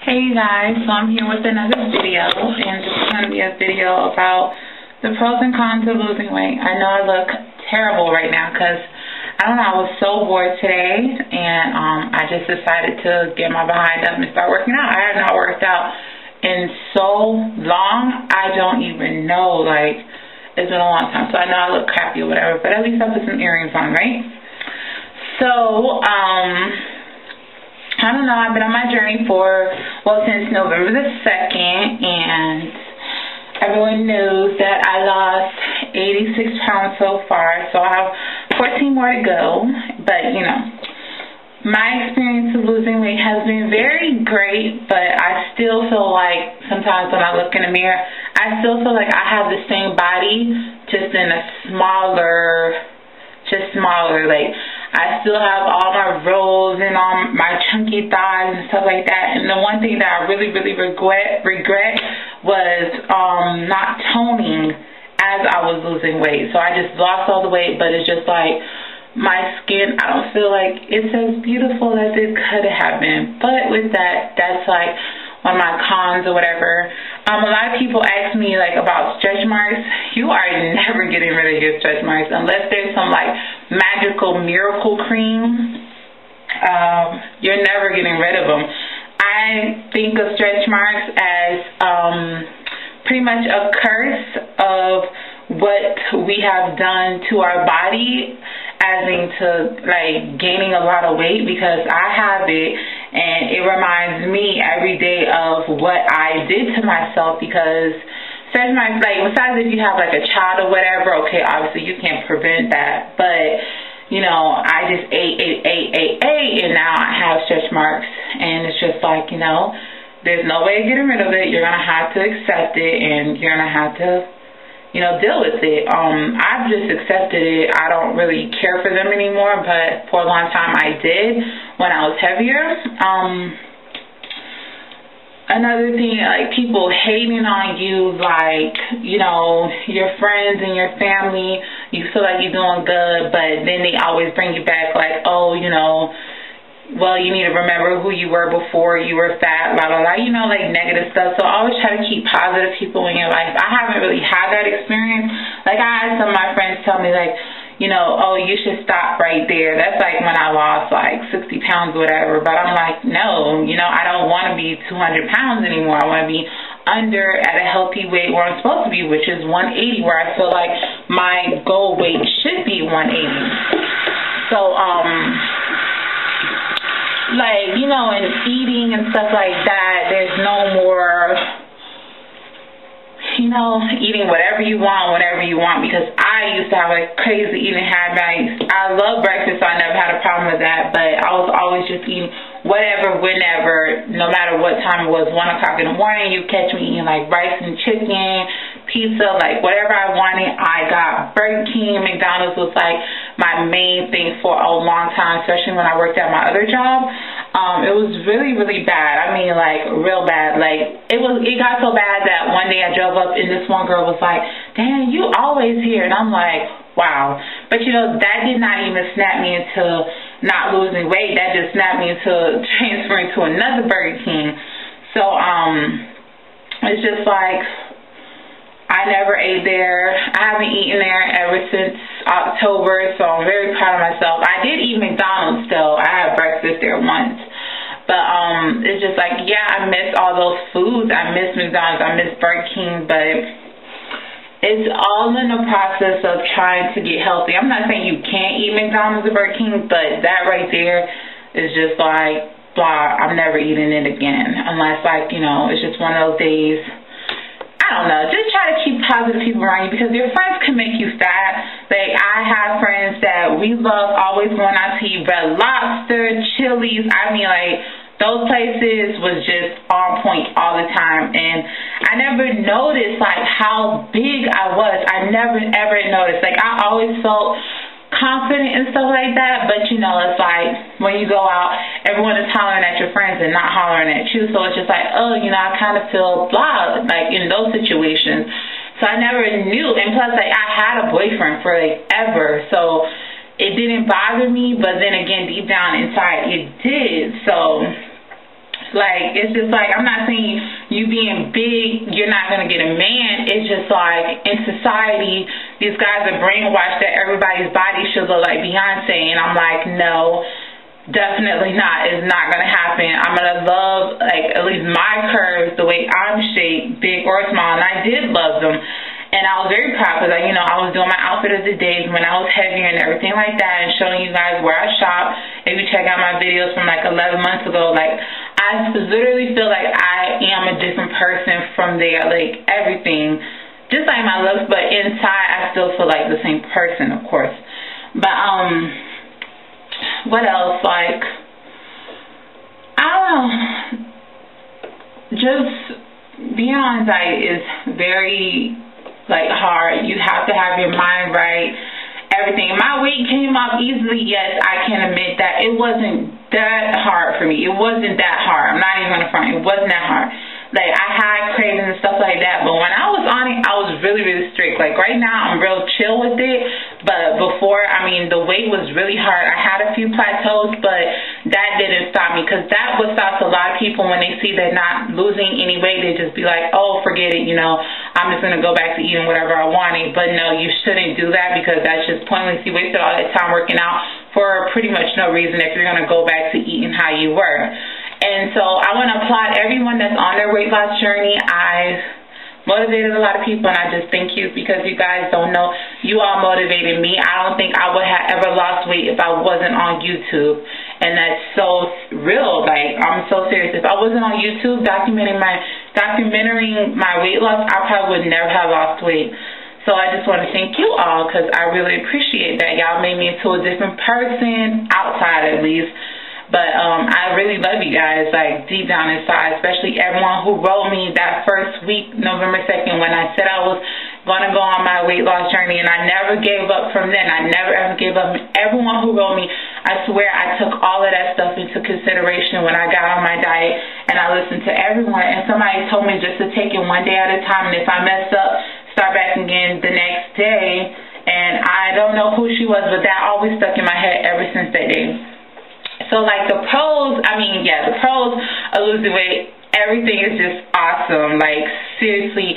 Hey you guys, so I'm here with another video, and this is going to be a video about the pros and cons of losing weight. I know I look terrible right now because, I don't know, I was so bored today, and I just decided to get my behind up and start working out. I have not worked out in so long, I don't even know, like, it's been a long time, so I know I look crappy or whatever, but at least I put some earrings on, right? So, I don't know, I've been on my journey since November the 2nd, and everyone knows that I lost 86 pounds so far, so I have 14 more to go, but, you know, my experience of losing weight has been very great, but I still feel like sometimes when I look in the mirror, I still feel like I have the same body, just in a smaller, like, I still have all my rolls and all my chunky thighs and stuff like that. And the one thing that I really regret was not toning as I was losing weight. So I just lost all the weight, but it's just like my skin, I don't feel like it's as beautiful as it could have been. But with that, that's like one of my cons or whatever. A lot of people ask me like about stretch marks. You are never getting rid of your stretch marks unless there's some like magical miracle cream. You're never getting rid of them. I think of stretch marks as pretty much a curse of what we have done to our body, as into like gaining a lot of weight, because I have it and it reminds me every day of what I did to myself. Because stretch marks, like, besides if you have like a child or whatever, okay, obviously you can't prevent that, but you know, I just ate, and now I have stretch marks, and it's just like, you know, there's no way of getting rid of it. You're gonna have to accept it, and you're gonna have to, you know, deal with it. I've just accepted it. I don't really care for them anymore, but for a long time I did when I was heavier. Another thing, like, people hating on you, like, you know, your friends and your family, you feel like you're doing good, but then they always bring you back like, oh, you know, well, you need to remember who you were before you were fat, blah, blah, blah, you know, like negative stuff. So always try to keep positive people in your life. I haven't really had that experience. Like, I had some of my friends tell me, like, you know, oh, you should stop right there. That's like when I lost like 60 pounds or whatever. But I'm like, no, you know, I don't want to be 200 pounds anymore. I want to be under at a healthy weight where I'm supposed to be, which is 180, where I feel like my goal weight should be 180. So, like, you know, in eating and stuff like that, there's no more, you know, eating whatever you want, whenever you want, because I used to have a crazy eating habit. I love breakfast, so I never had a problem with that, but I was always just eating whatever, whenever, no matter what time it was. 1 o'clock in the morning, you catch me eating like rice and chicken, pizza, like whatever I wanted, I got. Burger King, McDonald's was like my main thing for a long time, especially when I worked at my other job. It was really, really bad. I mean, like, real bad. Like, it got so bad that one day I drove up and this one girl was like, "Damn, you always here." And I'm like, wow. But, you know, that did not even snap me into not losing weight. That just snapped me into transferring to another Burger King. So, it's just like, I never ate there. I haven't eaten there ever since October, so I'm very proud of myself. I did eat McDonald's still. I had breakfast there once. But it's just like, yeah, I miss all those foods. I miss McDonald's. I miss Burger King. But it's all in the process of trying to get healthy. I'm not saying you can't eat McDonald's or Burger King, but that right there is just like, blah, I'm never eating it again. Unless, like, you know, it's just one of those days. I don't know, just try to keep positive people around you, because your friends can make you fat. Like, I have friends that we love always going out to eat Red Lobster, Chili's. I mean, like, those places was just on point all the time. And I never noticed, like, how big I was. I never, ever noticed. Like, I always felt confident and stuff like that, but you know, it's like when you go out, everyone is hollering at your friends and not hollering at you, so it's just like, oh, you know, I kind of feel blah, like, in those situations. So I never knew, and plus, like, I had a boyfriend for like ever, so it didn't bother me, but then again, deep down inside, it did. So Like, it's just like, I'm not saying you being big, you're not going to get a man. It's just like, in society, these guys are brainwashed that everybody's body should look like Beyonce. And I'm like, no, definitely not. It's not going to happen. I'm going to love, like, at least my curves, the way I'm shaped, big or small. And I did love them. And I was very proud because, you know, I was doing my outfit of the day when I was heavier and everything like that, and showing you guys where I shop. If you check out my videos from like 11 months ago, like, I literally feel like I am a different person from there. Like, everything, just like my looks, but inside I still feel like the same person, of course. But what else? Like, I don't know. Just being on diet is very, like, hard. You have to have your mind right, everything. My weight came off easily, yes, I can admit that. It wasn't that hard for me. It wasn't that hard. I'm not even gonna front. It wasn't that hard. Like, I had cravings and stuff like that, but when I was on it, I was really, really strict. Like, right now, I'm real chill with it, but before, I mean, the weight was really hard. I had a few plateaus, but that didn't stop me, because that what stops a lot of people when they see they're not losing any weight. They just be like, oh, forget it, you know, I'm just going to go back to eating whatever I wanted. But no, you shouldn't do that, because that's just pointless. You wasted all that time working out for pretty much no reason if you're going to go back to eating how you were. And so I want to applaud everyone that's on their weight loss journey. I've motivated a lot of people, and I just thank you, because you guys don't know, you all motivated me. I don't think I would have ever lost weight if I wasn't on YouTube. And that's so real. Like, I'm so serious. If I wasn't on YouTube documenting my weight loss, I probably would never have lost weight. So I just want to thank you all, because I really appreciate that. Y'all made me into a different person, outside at least. But I really love you guys, like, deep down inside, especially everyone who wrote me that first week, November 2nd, when I said I was going to go on my weight loss journey, and I never gave up from then. I never, ever gave up. Everyone who wrote me, I swear I took all of that stuff into consideration when I got on my diet, and I listened to everyone. And somebody told me just to take it one day at a time, and if I mess up, start back again the next day. And I don't know who she was, but that always stuck in my head ever since that day. So, like, the pros, I mean, yeah, the pros of losing weight, everything is just awesome. Like, seriously,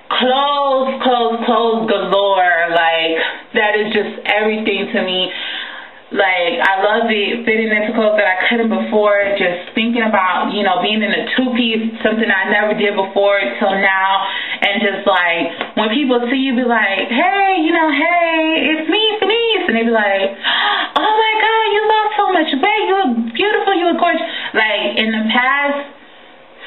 clothes galore. Like, that is just everything to me. Like, I love it, fitting into clothes that I couldn't before. Just thinking about, you know, being in a two-piece, something I never did before till now. And just, like, when people see you, be like, hey, you know, hey, it's me, Denise. And they be like, oh, my God, you lost so much weight. You look beautiful. You look gorgeous. Like, in the past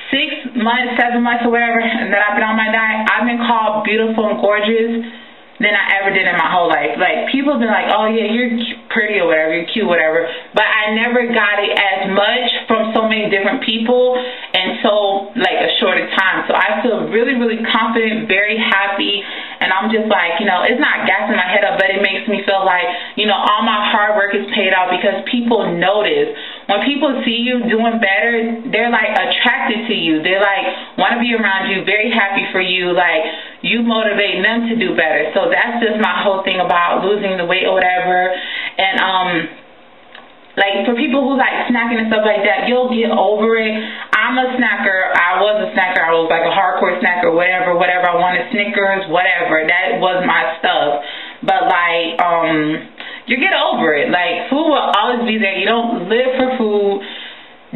6 months, 7 months, or whatever that I've been on my diet, I've been called beautiful and gorgeous than I ever did in my whole life. Like, people have been like, oh, yeah, you're pretty or whatever, you're cute, whatever. But I never got it as much from so many different people in so, like, a shorter time. So I feel really, really confident, very happy. And I'm just like, you know, it's not gassing my head up, but it makes me feel like, you know, all my hard work is paid off, because people notice. When people see you doing better, they're, like, attracted to you. They're, like, want to be around you, very happy for you. Like, you motivate them to do better. So that's just my whole thing about losing the weight or whatever. And, like, for people who like snacking and stuff like that, you'll get over it. I'm a snacker. I was a snacker. I was like a hardcore snacker, whatever. I wanted Snickers, whatever. That was my stuff. But, like, you get over it. Like, food will always be there. You don't live for food.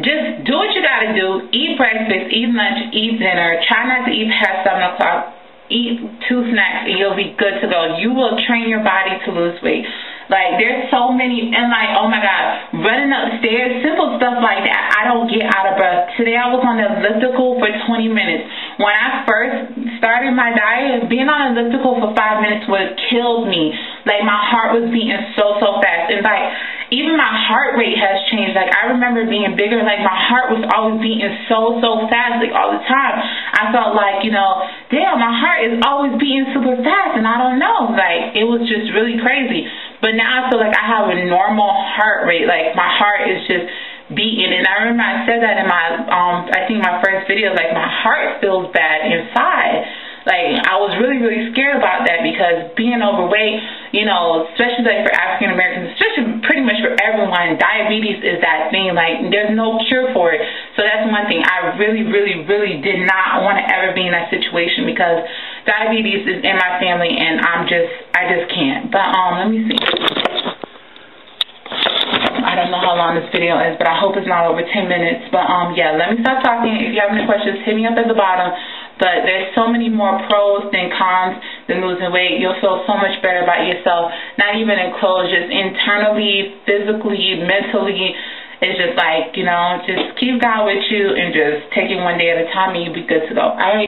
Just do what you gotta do. Eat breakfast, eat lunch, eat dinner. Try not to eat past 7 o'clock. Eat 2 snacks and you'll be good to go. You will train your body to lose weight. Like, there's so many, and like, oh my God, running upstairs, simple stuff like that, I don't get out of breath. Today I was on the elliptical for 20 minutes. When I first started my diet, being on the elliptical for 5 minutes would have killed me. Like, my heart was beating so fast. And like, even my heart rate has changed. Like, I remember being bigger, like, my heart was always beating so fast, like, all the time. I felt like, you know, damn, my heart is always beating super fast, and I don't know. Like, it was just really crazy. But now I feel like I have a normal heart rate. Like, my heart is just beating. And I remember I said that in my, I think my first video, like, my heart feels bad inside. Like, I was really, really scared about that because being overweight, you know, especially like for African Americans, especially pretty much for everyone, diabetes is that thing. Like, there's no cure for it. So that's one thing. I really, really, really did not want to ever be in that situation because diabetes is in my family, and I just can't. But let me see. I don't know how long this video is, but I hope it's not over 10 minutes. But yeah, let me stop talking. If you have any questions, hit me up at the bottom. But there's so many more pros than cons than losing weight. You'll feel so much better about yourself, not even in clothes, just internally, physically, mentally. It's just like, you know, just keep God with you and just take it one day at a time, and you'll be good to go. All right.